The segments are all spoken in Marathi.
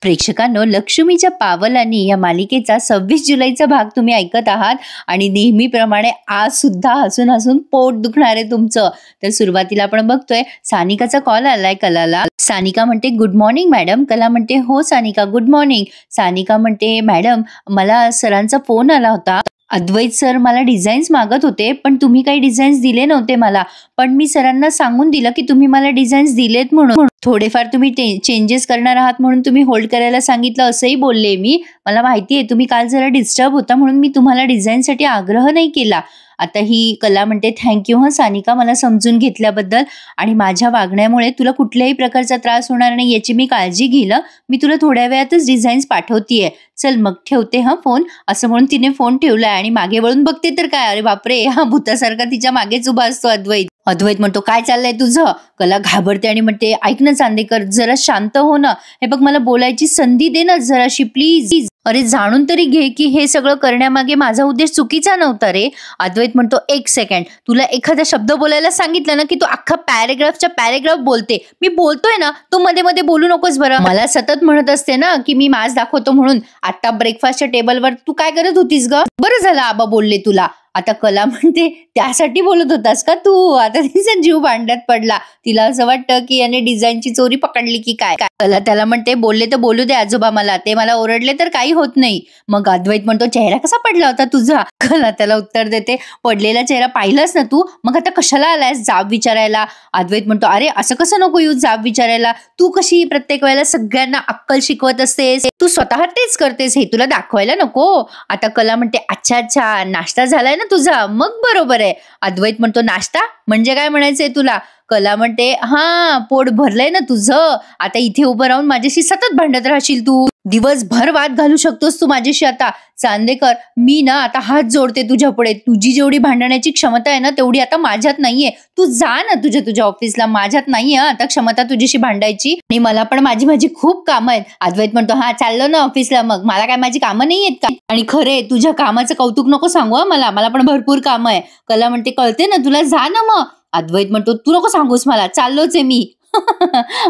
प्रेक्षकांनो, लक्ष्मीच्या पावलांनी या मालिकेचा 26 जुलैचा भाग तुम्ही ऐकत आहात आणि नेहमीप्रमाणे आज सुद्धा हसून हसून पोट दुखणार आहे तुमचं. तर सुरुवातीला आपण बघतोय सानिकाचा कॉल आलाय कलाला. सानिका म्हणते गुड मॉर्निंग मॅडम. कला म्हणते हो सानिका गुड मॉर्निंग. सानिका म्हणते मॅडम मला सरांचा फोन आला होता. अद्वैत सर मला डिझाईन्स मागत होते पण तुम्ही काही डिझाईन्स दिले नव्हते मला, पण मी सरांना सांगून दिलं की तुम्ही मला डिझाईन्स दिलेत म्हणून. थोडेफार तुम्ही चेंजेस करणार आहात म्हणून तुम्ही होल्ड करायला सांगितलं असंही बोलले मी. मला माहिती आहे तुम्ही काल जरा डिस्टर्ब होता म्हणून मी तुम्हाला डिझाईनसाठी आग्रह नाही केला. आता ही कला म्हणते थँक्यू हं सानिका मला समजून घेतल्याबद्दल, आणि माझ्या वागण्यामुळे तुला कुठल्याही प्रकारचा त्रास होणार नाही याची मी काळजी घेईल. मी तुला थोड्या वेळातच डिझाईन्स पाठवतीये. चल मग ठेवते हा फोन. असं म्हणून तिने फोन ठेवलाय आणि मागे वळून बघते तर काय, अरे बापरे, हा भूतासारखा तिच्या मागेच उभा असतो अद्वैत. अद्वैत म्हणतो काय चाललंय तुझं. कला घाबरते आणि म्हणते ऐक ना चांदेकर, जरा शांत हो ना. हे बघ मला बोलायची संधी दे ना जराशी प्लीज. अरे जाणून तरी घे की हे सगळं करण्यामागे माझा उद्देश चुकीचा नव्हता रे. अद्वैत म्हणतो एक सेकंड, तुला एखादा शब्द बोलायला सांगितलं ना की तू अख्खा पॅरेग्राफ बोलते. मी बोलतोय ना, तू मध्ये मध्ये बोलू नकोस बरं. मला सतत म्हणत असते ना की मी मास दाखवतो म्हणून. आता ब्रेकफास्टच्या टेबलवर तू काय करत होतीस ग. बरं झालं आबा बोलले तुला. आता कला म्हणते त्यासाठी बोलत होतास का तू. आता तिचा जीव भांड्यात पडला. तिला असं वाटतं की याने डिझाईनची चोरी पकडली की काय. कला त्याला म्हणते बोलले तर बोलू दे आजोबा, मला ते मला ओरडले तर काही होत नाही. मग अद्वैत म्हणतो चेहरा कसा पडला होता तुझा. कला त्याला उत्तर देते पडलेला चेहरा पाहिलास ना तू, मग आता कशाला आलायस जाब विचारायला. अद्वैत म्हणतो अरे असं कसं नको येऊ जाब विचारायला. तू कशी प्रत्येक वेळेला सगळ्यांना अक्कल शिकवत असतेस, तू स्वतः तेच करतेस, हे तुला दाखवायला नको. आता कला म्हणते अच्छा अच्छा नाश्ता झालाय ना तुझा, मग बरोबर आहे. अद्वैत म्हणतो नाश्ता म्हणजे काय म्हणायचंय तुला. कला म्हणते हा पोट भरलंय ना तुझं, आता इथे उभं राहून माझ्याशी सतत भांडत राहशील तू, दिवसभर वाद घालू शकतोस तू माझ्याशी. आता चांदेकर मी ना आता हात जोडते तुझ्या पुढे. तुझी जेवढी भांडण्याची क्षमता आहे ना तेवढी आता माझ्यात नाहीये. तू जा ना तुझ्या ऑफिसला, माझ्यात नाहीये आता क्षमता तुझ्याशी भांडायची. आणि मला पण माझी खूप कामं आहेत. अद्वैत म्हणतो हा चाललो ना ऑफिसला, मग मला काय माझी कामं नाही आहेत का. आणि खरे तुझ्या कामाचं कौतुक नको सांगू मला पण भरपूर कामं आहे. कला म्हणते कळते ना तुला, जा ना मग. अद्वैत म्हणतो तू नको सांगूस मला, चाललोच आहे मी.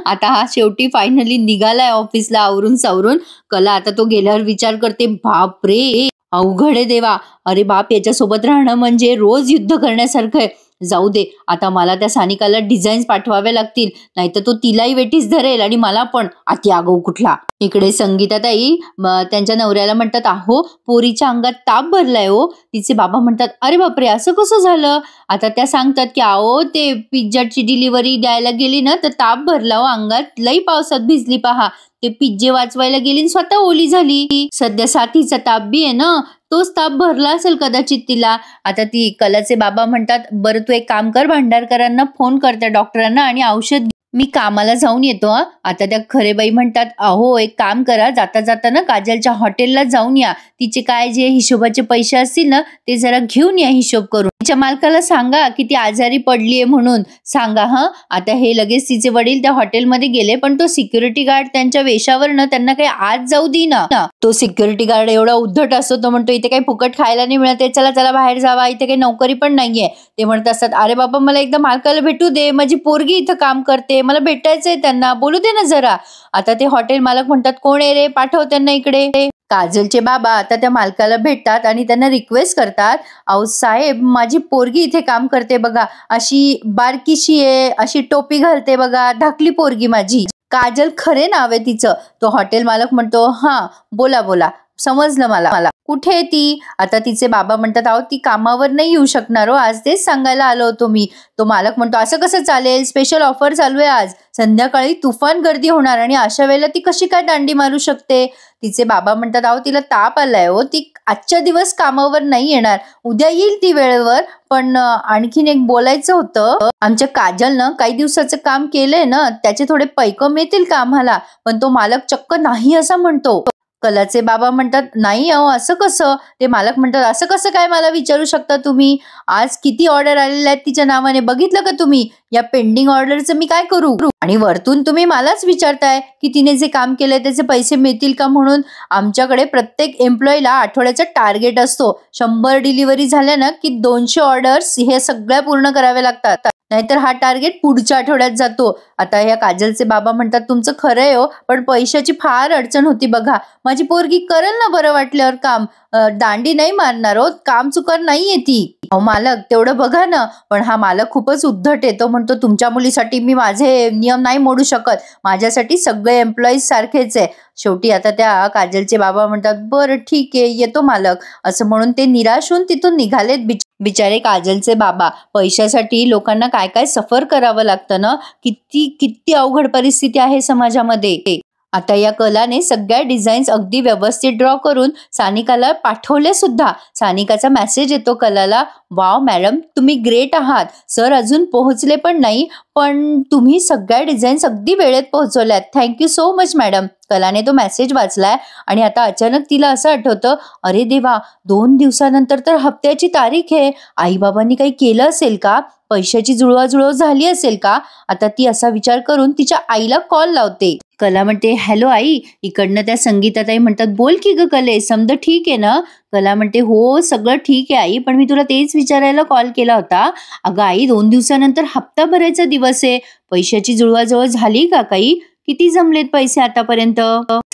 आता हा शेवटी फायनली निघालाय ऑफिसला आवरून सावरून. कला आता तो गेल्यावर विचार करते बाप रे अवघड आहे देवा. अरे बाप, याच्यासोबत राहणं म्हणजे रोज युद्ध करण्यासारखं आहे. जाऊ दे आता मला त्या सानिकाला डिझाईन्स पाठवाव्या लागतील, नाहीतर तो तिलाही वेटीस धरेल आणि मला पण. अति आगाऊ कुठला. इकडे संगीताताई त्यांच्या नवऱ्याला म्हणतात अहो पोरीच्या अंगात ताप भरलाय हो. तिचे बाबा म्हणतात अरे बापरे असं कसं झालं. आता त्या सांगतात की अहो ते पिझ्झाची डिलिव्हरी द्यायला गेली ना तर ताप भरला हो अंगात, लई पावसात भिजली पहा. ते पिझ्झे वाचवायला गेली स्वतः ओली झाली. सध्या साथीचा ताप बी आहे ना, तोच ताप भरला असेल कदाचित तिला. आता ती कलाचे बाबा म्हणतात बरं तू एक काम कर, भांडारकरांना फोन कर त्या डॉक्टरांना आणि औषध, मी कामाला जाऊन येतो. आता त्या खरेबाई म्हणतात अहो एक काम करा, जाता जाता ना काजलच्या हॉटेलला जाऊन या, तिचे काय जे हिशोबाचे पैसे असतील ना ते जरा घेऊन या हिशोब करून. तिच्या मालकाला सांगा की ती आजारी पडलीये म्हणून सांगा हा. आता हे लगेच तिचे वडील त्या हॉटेलमध्ये गेले, पण तो सिक्युरिटी गार्ड त्यांच्या वेशावरनं त्यांना काही आत जाऊ देईना. तो सिक्युरिटी गार्ड एवढा उद्धट असतो, तो म्हणतो इथे काही फुकट खायला नाही मिळत आहे, चला चला बाहेर जावा, इथे काही नोकरी पण नाहीये. ते म्हणत असतात अरे बाबा मला एकदा मालकाला भेटू दे, माझी पोरगी इथं काम करते, मला भेटायचंय त्यांना, बोलू दे ना जरा. आता ते हॉटेल मालक म्हणतात कोण आहे रे, पाठव त्यांना इकडे. काजलचे बाबा आता त्या मालकाला भेटतात आणि त्यांना रिक्वेस्ट करतात अहो साहेब माझी पोरगी इथे काम करते बघा, अशी बारकीशी आहे, अशी टोपी घालते बघा, धाकली पोरगी माझी. काजल खरे नाव आहे तिचं. तो हॉटेल मालक म्हणतो हा बोला बोला समजलं मला, कुठे आहे ती. आता तिचे बाबा म्हणतात अहो ती कामावर नाही येऊ शकणार हो आज, तेच सांगायला आलो होतो मी. तो मालक म्हणतो असं कसं चालेल, स्पेशल ऑफर चालू आहे आज, संध्याकाळी तुफान गर्दी होणार आणि अशा वेळेला ती कशी काय दांडी मारू शकते. तिचे बाबा म्हणतात अहो तिला ताप आलाय हो, ती आजच्या दिवस कामावर नाही येणार, उद्या येईल ती वेळेवर. पण आणखीन एक बोलायचं होतं, आमच्या काजलनं काही दिवसाचं काम केलंय ना त्याचे थोडे पैसे मिळतील का आम्हाला. पण तो मालक चक्क नाही असं म्हणतो. कलाचे बाबा म्हणतात नाही अहो असं कसं. ते मालक म्हणतात असं कसं काय मला विचारू शकता तुम्ही, आज किती ऑर्डर आलेल्या आहेत तिच्या नावाने बघितलं का तुम्ही, या पेंडिंग ऑर्डरचं मी काय करू. आणि वरतून तुम्ही मलाच विचारताय की तिने जे काम केलंय त्याचे पैसे मिळतील का म्हणून. आमच्याकडे प्रत्येक एम्प्लॉईला आठवड्याचा टार्गेट असतो, 100 डिलिव्हरी झाल्या ना की 200 ऑर्डर्स हे सगळ्या पूर्ण कराव्या लागतात. नाहीतर हा टार्गेट पुढच्या आठवड्यात जातो. आता ह्या काजलचे बाबा म्हणतात तुमचं खरं आहे हो, पण पैशाची फार अडचण होती बघा. माझी पोरगी करेल ना बरं वाटल्यावर काम, दांडी नाही मारणार हो, काम चुकार नाहीये ती. अहो मालक तेवढं बघा ना. पण हा मालक खूपच उद्धट आहे. तो म्हणतो तुमच्या मुलीसाठी मी माझे नियम नाही मोडू शकत, माझ्यासाठी सगळे एम्प्लॉईज सारखेच आहे. शेवटी आता त्या काजलचे बाबा म्हणतात बरं ठीक आहे येतो मालक, असं म्हणून ते निराश होऊन तिथून निघालेत. बिचारे काजलचे बाबा. पैशासाठी लोकांना काय काय सफर करावं लागतं ना. किती किती अवघड परिस्थिती आहे समाजामध्ये. आता या कलाने सगळ्या डिझाईन्स अगदी व्यवस्थित ड्रॉ करून सानिकाला पाठवले सुद्धा. सानिकाचा मेसेज येतो कलाला, वाव मॅडम तुम्ही ग्रेट आहात. सर अजून पोहोचले पण नाही, पण तुम्ही सगळ्या डिझाईन्स अगदी वेळेत पोहोचवल्यात. Thank you so much madam. कलाने तो मेसेज वाचलाय आणि आता अचानक तिला असं आठवतं, अरे देवा 2 दिवसानंतर तर हप्त्याची तारीख आहे. आईबाबांनी काही केलं असेल का? पैशाची जुळवाजुळव झाली असेल का? आता ती असा विचार करून तिच्या आईला कॉल लावते. कला म्हणते हॅलो आई. इकडनं त्या संगीताताई म्हणतात बोल की ग कले, समद ठीक आहे ना? कला म्हणते हो सगळं ठीक आहे आई, पण मी तुला तेच विचारायला कॉल केला होता. अगं आई 2 दिवसानंतर हप्ता भरायचा दिवस आहे. पैशाची जुळवाजुळव झाली का काही? किती जमलेत पैसे आतापर्यंत?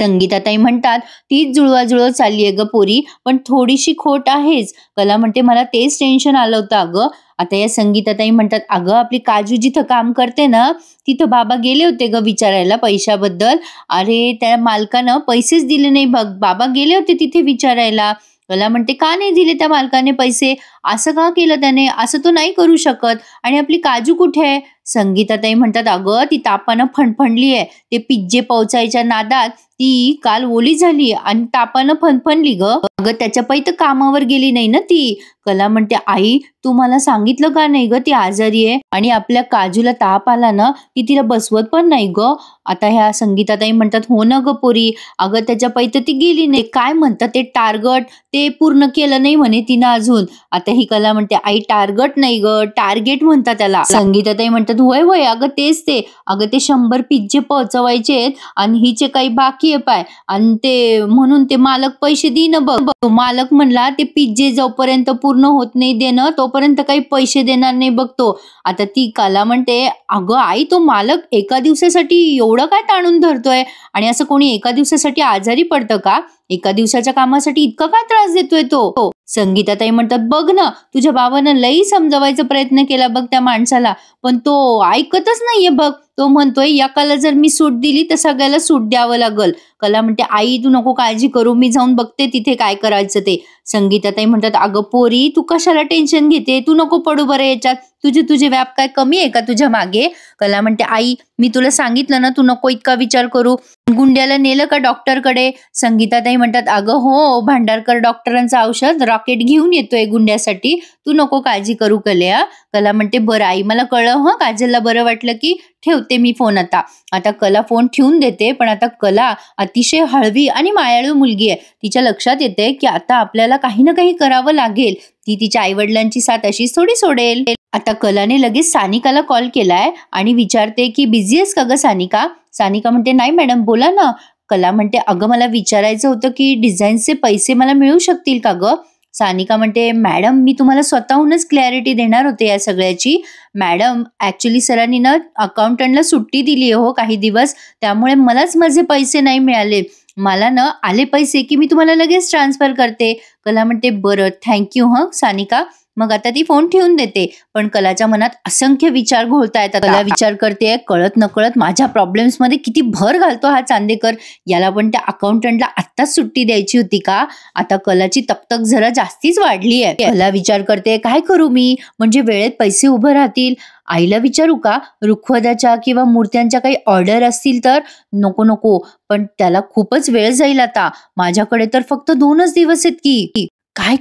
संगीताताई म्हणतात तीच जुळवाजुळव चालली आहे ग पोरी, पण थोडीशी खोट आहेच. कला म्हणते मला तेच टेन्शन आलं होतं अगं. आता या संगीताताई म्हणतात अगं आपली काजू जिथं काम करते ना तिथं बाबा गेले होते ग विचारायला पैशाबद्दल. अरे त्या मालकानं पैसेच दिले नाही बघ, बाबा गेले होते तिथे विचारायला. कला म्हणते का नाही दिले त्या मालकाने पैसे? असं का केलं त्याने? असं तो नाही करू शकत. आणि आपली काजू कुठे आहे? संगीताताई म्हणतात अगं ती तापानं फणफणली आहे. ते पिज्जे पोचायच्या नादात ती काल ओली झाली आणि तापानं फणफणली ग. अगं त्याच्या पै तर कामावर गेली नाही ना ती. कला म्हणते आई तू मला सांगितलं का नाही ग ती आजारी आहे आणि आपल्या काजूला ताप आला ना की तिला बसवत पण नाही ग. आता ह्या संगीताताई म्हणतात हो ना ग पोरी, अगं त्याच्या पै तर ती गेली नाही. काय म्हणतात ते टार्गेट ते पूर्ण केलं नाही म्हणे तिनं अजून. आता ही कला म्हणते आई टार्गेट नाही ग, टार्गेट म्हणतात त्याला. संगीताताई म्हणतात होय होय अगं तेच ते. अगं ते 100 पिज्जे पोहोचवायचे आणि हिचे काही बाकी आहे पाय, आणि ते म्हणून ते मालक पैसे देणं बघ. तो मालक म्हणला ते पिज्जे जोपर्यंत पूर्ण होत नाही देणं तोपर्यंत काही पैसे देणार नाही बघतो. आता ती कला म्हणते अगं आई तो मालक एका दिवसासाठी एवढं काय ताणून धरतोय? आणि असं कोणी एका दिवसासाठी आजारी पडतं का? एका दिवसाच्या कामासाठी इतका काय त्रास देतोय तो? संगीताताई म्हणतात बघ ना तुझ्या बाबानं लई समजवायचा प्रयत्न केला बघ त्या माणसाला, पण तो ऐकतच नाहीये बघ. तो म्हणतोय एकाला जर मी सूट दिली तर सगळ्याला सूट द्यावं लागल. कला म्हणते आई तू नको काळजी करू, मी जाऊन बघते तिथे काय करायचं ते. संगीताताई म्हणतात अगं पोरी तू कशाला टेन्शन घेते, तू नको पडू बरं याच्यात. तुझे व्याप काय कमी आहे का तुझ्या मागे? कला म्हणते आई मी तुला सांगितलं ना तू नको इतका विचार करू. गुंड्याला नेलं का डॉक्टरकडे? संगीताताई म्हणतात अगं हो भांडारकर डॉक्टरांचं औषध रॉकेट घेऊन येतोय गुंड्यासाठी, तू नको काळजी करू कल्या. कला म्हणते बरं आई मला कळलं हं, काजलला बरं वाटलं की ठेवते मी फोन आता. आता कला फोन ठेवून देते, पण आता कला अतिशय हळवी आणि मायाळू मुलगी आहे. तिच्या लक्षात येते की आता आपल्याला काही ना काही करावं लागेल. ती तिच्या आईवडिलांची साथ अशीच थोडी सोडेल. आता कलाने लगेच सानिकाला कॉल केलाय आणि विचारते की बिझी आहेस का ग सानिका? सानिका म्हणते नाही मॅडम बोला ना. कला म्हणते अगं मला विचारायचं होतं की डिझाईनचे पैसे मला मिळू शकतील का ग? सानिका म्हणते मॅडम मी तुम्हाला स्वतःहूनच क्लॅरिटी देणार होते या सगळ्याची. मॅडम ऍक्च्युली सरांनी ना अकाउंटंटला सुट्टी दिली आहे हो काही दिवस, त्यामुळे मलाच माझे पैसे नाही मिळाले. मला ना आले पैसे की मी तुम्हाला लगेच ट्रान्सफर करते. कला म्हणते बरं थँक्यू हं सानिका. मग आता ती फोन ठेवून देते, पण कलाच्या मनात असंख्य विचार घोळतायत. कला विचार करते कळत नकळत माझ्या प्रॉब्लेम्स मध्ये किती भर घालतो हा चांदेकर. याला पण त्या अकाउंटंटला आत्ताच सुट्टी द्यायची होती का? आता कलाची तकतक जरा जास्तीच वाढली आहे. कला विचार करते काय करू मी, म्हणजे वेळेत पैसे उभं राहतील. आईला विचारू का रुखवताच्या किंवा मूर्त्यांच्या काही ऑर्डर असतील तर? नको नको, पण त्याला खूपच वेळ जाईल आता. माझ्याकडे तर फक्त 2च दिवस आहेत की. काय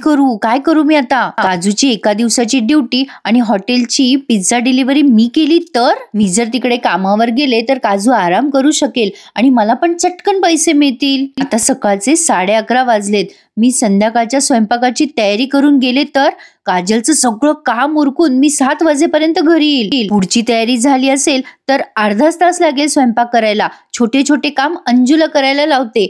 करू मी आता? काजूची एका दिवसाची ड्युटी आणि हॉटेलची पिझ्झा डिलिव्हरी मी केली तर? मी जर तिकडे कामावर गेले तर काजू आराम करू शकेल आणि मला पण चटकन पैसे मिळतील. आता सकाळचे 11:30 वाजलेत. मी संध्याकाळच्या स्वयंपाकाची तयारी करून गेले तर काजलचं सगळं काम उरकून मी 7 वाजेपर्यंत घरी येईल. पुढची तयारी झाली असेल तर अर्धाच तास लागेल स्वयंपाक करायला. छोटे छोटे काम अंजूला करायला लावते.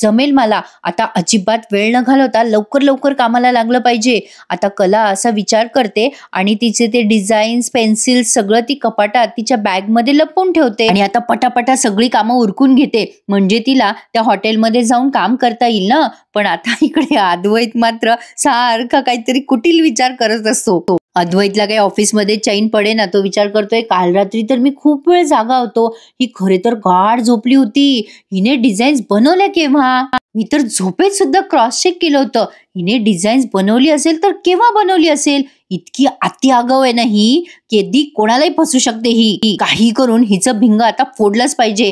जमेल मला. आता अजिबात वेळ न घालवता लवकर लवकर कामाला लागलं पाहिजे. आता कला असा विचार करते आणि तिचे ते डिझाईन्स, पेन्सिल सगळं ती कपाटात तिच्या बॅगमध्ये लपवून ठेवते आणि आता पटापटा सगळी कामं उरकून घेते, म्हणजे तिला त्या हॉटेलमध्ये जाऊन काम करता येईल ना. पण आता इकडे अद्वैत मात्र सारखा काहीतरी कुटील विचार करत असतो. अद्वैतला काही ऑफिसमध्ये चैन पडे ना. तो विचार करतोय, काल रात्री तर मी खूप वेळ जागा होतो. ही खरे तर गाढ झोपली होती. हिने डिझाईन्स बनवल्या केव्हा? मी तर झोपेत सुद्धा क्रॉस चेक केलं होतं. हिने डिझाईन्स बनवली असेल तर केव्हा बनवली असेल? इतकी अति आगाऊ आहे ना ही, कधी कोणालाही फसू शकते ही. काही करून हिचं भिंग आता फोडलंच पाहिजे.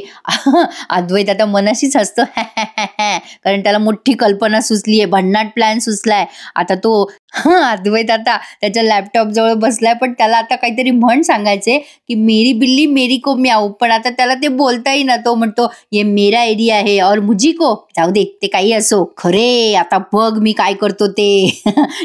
अद्वैत आता मनाशीच हसतो कारण त्याला मोठी कल्पना सुचली आहे, भन्नाट प्लॅन सुचलाय. आता तो अद्वैत आता त्याच्या लॅपटॉप जवळ बसलाय, पण त्याला आता काहीतरी म्हण सांगायचे की मेरी बिल्ली मेरी को म्याऊ. पण आता त्याला ते बोलता येईना. तो म्हणतो ये मेरा एरिया है और मुझी को. जाऊ दे, ते काही असो. खरे आता बघ मी काय करतो ते.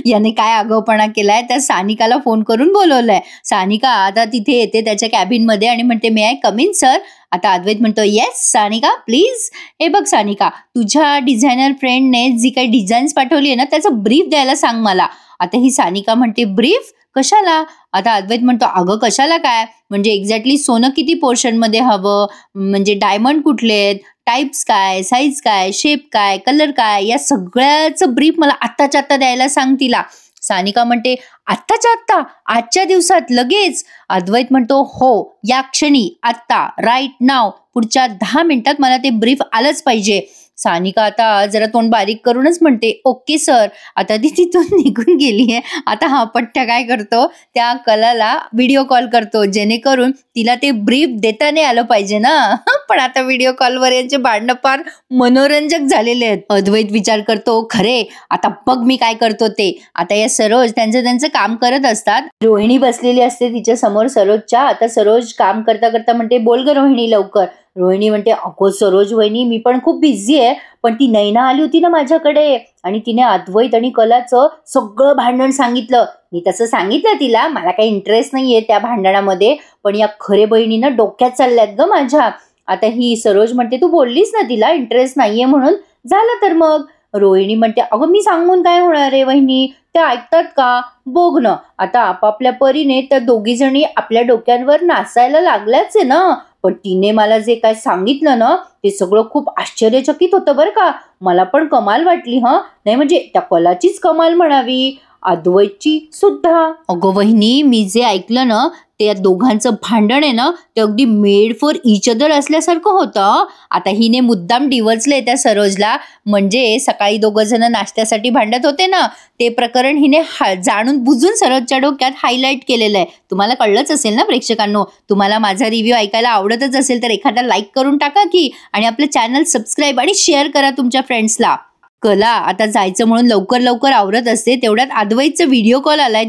याने काय आगाऊपणा केलाय. त्या सानिकाला फोन करून बोलवलंय. सानिका आता तिथे येते त्याच्या कॅबिन मध्ये आणि म्हणते, मे आय कम इन सर. आता अद्वैत म्हणतो, येस सानिका प्लीज. हे बघ सानिका, तुझ्या डिझायनर फ्रेंडने जी काही डिझाईन्स पाठवली आहे ना, त्याचं ब्रीफ द्यायला सांग मला. आता ही सानिका म्हणते, ब्रीफ कशाला? आता अद्वैत म्हणतो, अगं कशाला काय, म्हणजे एक्झॅक्टली सोनं किती पोर्शन मध्ये हवं, म्हणजे डायमंड कुठले आहेत, टाइप्स काय, साईज काय, शेप काय, कलर काय, या सगळ्याचं ब्रीफ मला आत्ताच्या आत्ता द्यायला सांग तिला. सानिका म्हणते, आत्ताच्या आत्ता, आजच्या दिवसात लगेच? अद्वैत म्हणतो, हो या क्षणी, आत्ता, राईट नाव, पुढच्या 10 मिनिटात मला ते ब्रीफ आलंच पाहिजे. सानिका आता जरा तोंड बारीक करूनच म्हणते, ओके सर. आता ती तिथून निघून गेली आहे. आता हा पठ्ठ्या काय करतो, त्या कलाला व्हिडिओ कॉल करतो, जेणेकरून तिला ते ब्रीफ देता नाही आलं पाहिजे ना. पण आता व्हिडिओ कॉलवर यांचे भांडणं फार मनोरंजक झालेले आहेत. अद्वैत विचार करतो, खरे आता बघ मी काय करतो ते. आता या सरोज त्यांचं काम करत असतात. रोहिणी बसलेली असते तिच्या समोर सरोजच्या. आता सरोज काम करता करता म्हणते, बोल ग रोहिणी लवकर. रोहिणी म्हणते, अगो सरोज वहिनी, मी पण खूप बिझी आहे, पण ती नैना आली होती ना माझ्याकडे आणि तिने अद्वैत आणि कलाचं सगळं भांडण सांगितलं. मी तसं सांगितलं तिला, मला काही इंटरेस्ट नाहीये त्या भांडणामध्ये, पण या खरे बहिणीनं डोक्यात चालल्यात ग माझ्या. आता ही सरोज म्हणते, तू बोललीस ना तिला इंटरेस्ट नाहीये म्हणून, झालं तर मग. रोहिणी म्हणते, अगं मी सांगून काय होणार आहे वहिनी, त्या ऐकतात का? बघ ना, आता आपापल्या परीने त्या दोघी जणी आपल्या डोक्यांवर नाचायला लागल्याच आहे ना. पण तिने मला जे काय सांगितलं ना, ते सगळं खूप आश्चर्यचकित होतं बरं का. मला पण कमाल वाटली. नाही म्हणजे त्या कलाचीच कमाल म्हणावी, अद्वैतची सुद्धा. अगं वहिनी, मी जे ऐकलं ना, त्या दोघांचं भांडण आहे ना, ते अगदी मेड फॉर इच अदर असल्यासारखं होतं. आता हिने मुद्दाम डिवचले त्या सरोजला, म्हणजे सकाळी दोघं जण नाश्त्यासाठी भांडत होते ना, ते प्रकरण हिने जाणून बुजून सरोजच्या डोक्यात हायलाईट केलेलं आहे. तुम्हाला कळलंच असेल ना प्रेक्षकांनो. तुम्हाला माझा रिव्ह्यू ऐकायला आवडतच असेल तर एखादा लाईक करून टाका की, आणि आपलं चॅनल सबस्क्राईब आणि शेअर करा तुमच्या फ्रेंड्सला. कला आता जायचं म्हणून लवकर लवकर आवरत असते, तेवढ्यात अद्वैतचा व्हिडिओ कॉल आलाय.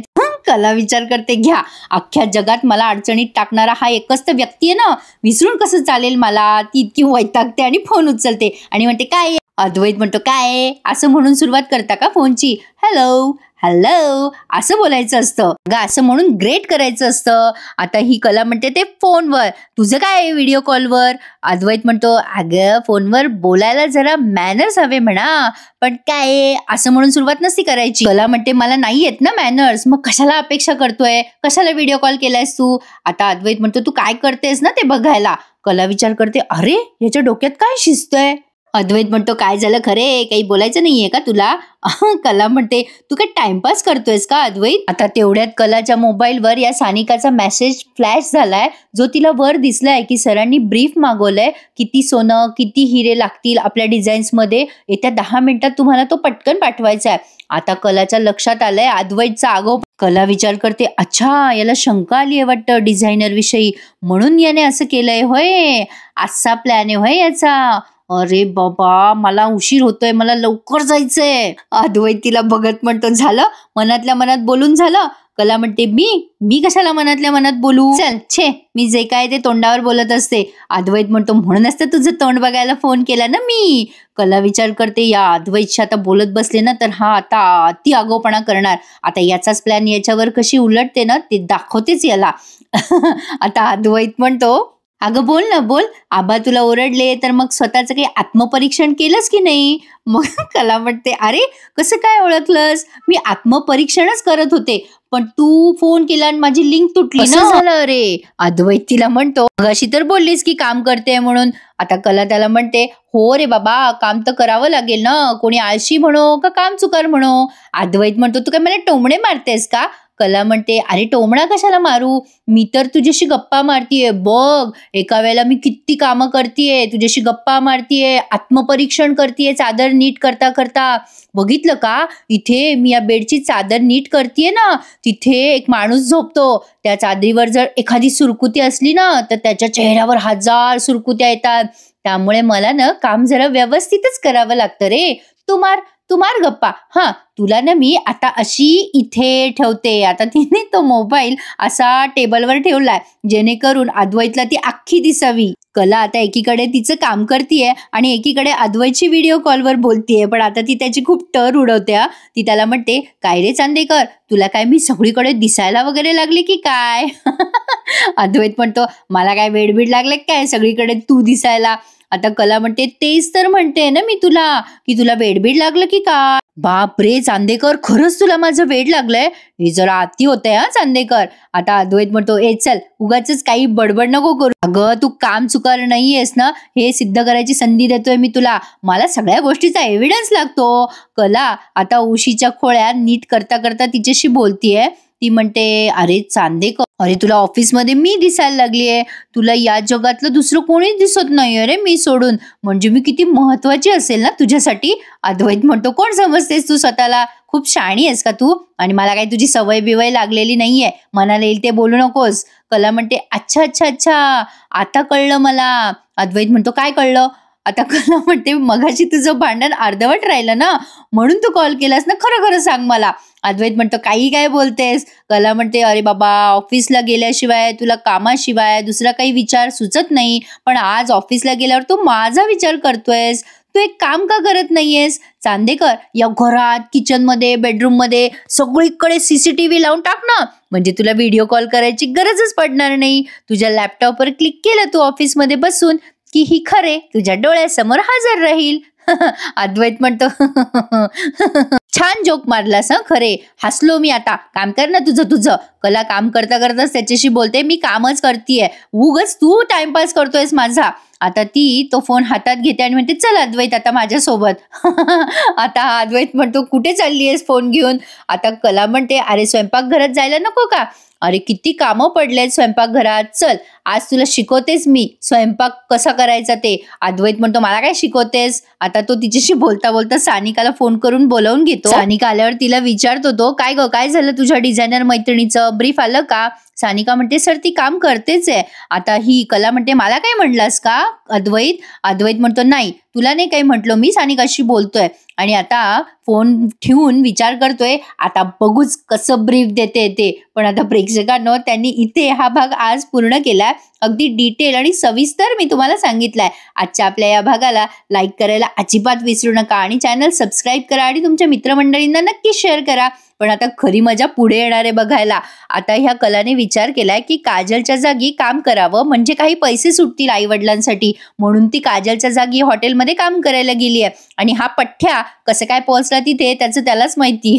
कला विचार करते, घ्या, अख्ख्या जगात मला अडचणीत टाकणारा हा एकच तर व्यक्ती आहे ना, विसरून कसं चालेल मला. ती इतकी वैतागते आणि फोन उचलते आणि म्हणते, काय? अद्वैत म्हणतो, काय असं म्हणून सुरुवात करता का फोनची? हॅलो हॅलो असं बोलायचं असतं ग, असं म्हणून ग्रेट करायचं असतं. आता ही कला म्हणते, ते फोनवर, तुझं काय व्हिडिओ कॉलवर? अद्वैत म्हणतो, अगं फोनवर बोलायला जरा मॅनर्स हवे म्हणा, पण काय असं म्हणून सुरुवात नसती करायची. कला म्हणते, मला नाही येत ना मॅनर्स, मग कशाला अपेक्षा करतोय, कशाला व्हिडिओ कॉल केलायस तू? आता अद्वैत म्हणतो, तू काय करतेस ना ते बघायला. कला विचार करते, अरे याच्या डोक्यात काय शिजतंय. अद्वैत म्हणतो, काय झालं खरे, काही बोलायचं नाहीये का तुला? कला म्हणते, तू काय टाइमपास करतोयस का अद्वैत? आता तेवढ्यात कलाच्या मोबाईलवर या सानिकाचा मेसेज फ्लॅश झालाय, जो तिला वर दिसलाय की सरांनी ब्रीफ मागवलंय, किती सोनं किती हिरे लागतील आपल्या डिझाईन्स मध्ये, येत्या 10 मिनिटात तुम्हाला तो पटकन पाठवायचा आहे. आता कलाच्या लक्षात आलंय अद्वैतचा आगाऊ. कला विचार करते, अच्छा याला शंका आली आहे वाटतं डिझायनर विषयी, म्हणून याने असं केलंय होय, असा प्लॅन आहे होय याचा. अरे बाबा, मला उशीर होतोय, मला लवकर जायचंय. अद्वैत तिला बघत म्हणतो, झालं मनातल्या मनात बोलून झालं? कला म्हणते मी कशाला मनातल्या मनात बोलू, चल छे, मी जे काय ते तोंडावर बोलत असते. अद्वैत म्हणतो म्हणूनच तर तुझं तोंड बघायला फोन केला ना मी. कला विचार करते या अद्वैतशी आता बोलत बसले ना तर हा आता अति आगाऊपणा करणार. आता याचाच प्लॅन याच्यावर कशी उलटते ना ते दाखवतेच याला. आता अद्वैत म्हणतो अगं बोल ना बोल, आबा तुला ओरडले तर मग स्वतःचं काही आत्मपरीक्षण केलंस की नाही. मग कला म्हणते अरे कसं काय ओळखलंस, मी आत्मपरीक्षणच करत होते पण तू फोन केला आणि माझी लिंक तुटली ना. झालं अरे. अद्वैत तिला म्हणतो अशी तर बोललीस की काम करते म्हणून. आता कला त्याला म्हणते हो रे बाबा, काम तर करावं लागेल ना, कोणी आळशी म्हणो का काम चुकार म्हणो. अद्वैत म्हणतो तू काय मला टोमणे मारतेस का. कला म्हणते अरे टोमणा कशाला मारू, मी तर तुझ्याशी गप्पा मारतीये बघ, एका वेळेला मी किती कामं करतीये, तुझ्याशी गप्पा मारतीये, आत्मपरीक्षण करतीये चादर नीट करता करता. बघितलं का, इथे मी या बेडची चादर नीट करतीये ना, तिथे एक माणूस झोपतो, त्या चादरीवर जर एखादी सुरकुती असली ना तर त्याच्या चेहऱ्यावर 1000 सुरकुत्या येतात. त्यामुळे मला ना काम जरा व्यवस्थितच करावं लागतं रे. तू मार गप्पा. हा तुला ना मी आता अशी इथे ठेवते. आता तिने तो मोबाईल असा टेबलवर ठेवलाय जेणेकरून अद्वैतला ती अख्खी दिसावी. कला आता एकीकडे तिचं काम करतीये आणि एकीकडे अद्वैतची व्हिडिओ कॉलवर बोलतीये. पण आता ती त्याची खूप टर उडवते. ती त्याला म्हणते काय रे चांदेकर, तुला काय मी सगळीकडे दिसायला वगैरे लागले की काय. अद्वैत म्हणतो मला काय वेडबीड लागले काय सगळीकडे तू दिसायला. आता कला म्हणते तेच तर म्हणते ना मी तुला की तुला वेडबीड लागलं की काय. बाप रे चांदेकर, खरंच तुला माझं वेड लागलंय, हे जरा अति होतंय हा चांदेकर. आता अद्वैत म्हणतो ए चल उगाच काही बडबड नको करू. अगं तू काम चुकार नाहीयेस ना, हे सिद्ध करायची संधी देतोय मी तुला, मला सगळ्या गोष्टीचा एव्हिडन्स लागतो. कला आता उशीच्या खोळ्या नीट करता करता तिच्याशी बोलतीये. ती म्हणते अरे चांदेकर, अरे तुला ऑफिसमध्ये मी दिसायला लागलीये, तुला या जगातलं दुसरं कोणीच दिसत नाहीये रे मी सोडून, म्हणजे मी किती महत्वाची असेल ना तुझ्यासाठी. अद्वैत म्हणतो कोण समजतेस तू स्वतःला, खूप शहाणी आहेस का तू, आणि मला काही तुझी सवय बिवय लागलेली नाहीये, मनाला येईल ते बोलू नकोस. कला म्हणते अच्छा अच्छा अच्छा आता कळलं मला. अद्वैत म्हणतो काय कळलं. आता कला म्हणते मगाशी तुझं भांडण अर्धवट राहिलं ना, म्हणून तू कॉल केलास ना, खरं खरं सांग मला. अद्वैत म्हणतो काही काय बोलतेस. कला म्हणते अरे बाबा ऑफिसला गेल्याशिवाय तुला कामाशिवाय दुसरा काही विचार सुचत नाही, पण आज ऑफिसला गेल्यावर तू माझा विचार करतोयस. तू एक काम का करत नाहीयेस चांदेकर, या घरात किचनमध्ये बेडरूममध्ये सगळीकडे CCTV लावून टाक ना, म्हणजे तुला व्हिडिओ कॉल करायची गरजच पडणार नाही. तुझ्या लॅपटॉपवर क्लिक केलं तू ऑफिसमध्ये बसून की ही खरे तुझ्या डोळ्यासमोर हजर राहील. अद्वैत म्हणतो छान जोक मारलास हं, खरे हसलो मी. आता काम कर ना तुझं. कला काम करता करताच त्याच्याशी बोलते मी कामच करतीये, उगच तू टाइमपास करतोयस माझा. आता ती तो फोन हातात घेते आणि म्हणते चल अद्वैत आता माझ्यासोबत. आता हा अद्वैत म्हणतो कुठे चाललीयस फोन घेऊन. आता कला म्हणते अरे स्वयंपाकघरात जायला नको का, अरे किती कामं पडलेत स्वयंपाकघरात, चल आज तुला शिकवतेस मी स्वयंपाक कसा करायचा ते. अद्वैत म्हणतो मला काय शिकवतेस. आता तो तिच्याशी बोलता बोलता सानिकाला फोन करून बोलावून घेतो. सानिका आल्यावर तिला विचारतो तो काय ग काय झालं तुझ्या डिझायनर मैत्रिणीचं, ब्रीफ आलं का. सानिका म्हणते सर ती काम करतेच आहे. आता ही कला म्हणते मला काय म्हणलास का अद्वैत म्हणतो नाही तुला नाही काही म्हटलो मी, सानिकाशी बोलतोय. आणि आता फोन ठेवून विचार करतोय आता बघूच कसं ब्रीफ देते ते. पण आता प्रेक्षकांनो त्यांनी इथे हा भाग आज पूर्ण केलाय, अगदी डिटेल आणि सविस्तर मी तुम्हाला सांगितलंय. आजच्या आपल्या या भागाला लाईक करायला अजिबात विसरू नका आणि चॅनल सबस्क्राईब करा आणि तुमच्या मित्रमंडळींना नक्की शेअर करा. पण आता खरी मजा पुढे येणार आहे बघायला. आता ह्या कलाने विचार केलाय की काजलच्या जागी काम करावं म्हणजे काही पैसे सुटतील आई वडिलांसाठी, म्हणून ती काजलच्या जागी हॉटेलमध्ये काम करायला गेली आहे. आणि हा पठ्ठ्या कसं काय पोहोचला तिथे त्याचं त्यालाच माहिती.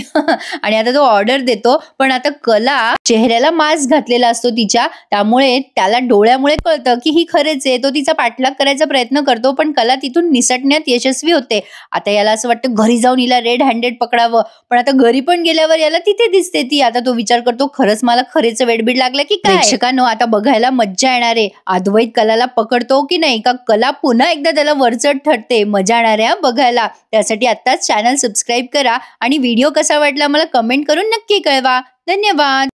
आणि आता तो ऑर्डर देतो, पण आता कला चेहऱ्याला मास्क घातलेला असतो तिच्या, त्यामुळे त्याला डोळ्यामुळे कळतं की ही खरेच आहे. तो तिचा पाठलाग करायचा प्रयत्न करतो पण कला तिथून निसटण्यात यशस्वी होते. आता याला असं वाटतं घरी जाऊन हिला रेड हँडेड पकडावं, पण आता घरी पण गेल्यावर याला तिथे दिसते ती. आता तो विचार करतो खरंच मला खरेच वेडबीड लागलं की काय. प्रेक्षकांनो आता बघायला मज्जा येणार आहे, अद्वैत कलाला पकडतो की नाही का कला पुन्हा एकदा त्याला वरचढ ठरते. मजा येणार आहे बघायला. त्यासाठी आत्ताच चॅनल सबस्क्राईब करा आणि व्हिडिओ कसा वाटला मला कमेंट करून नक्की कळवा. धन्यवाद.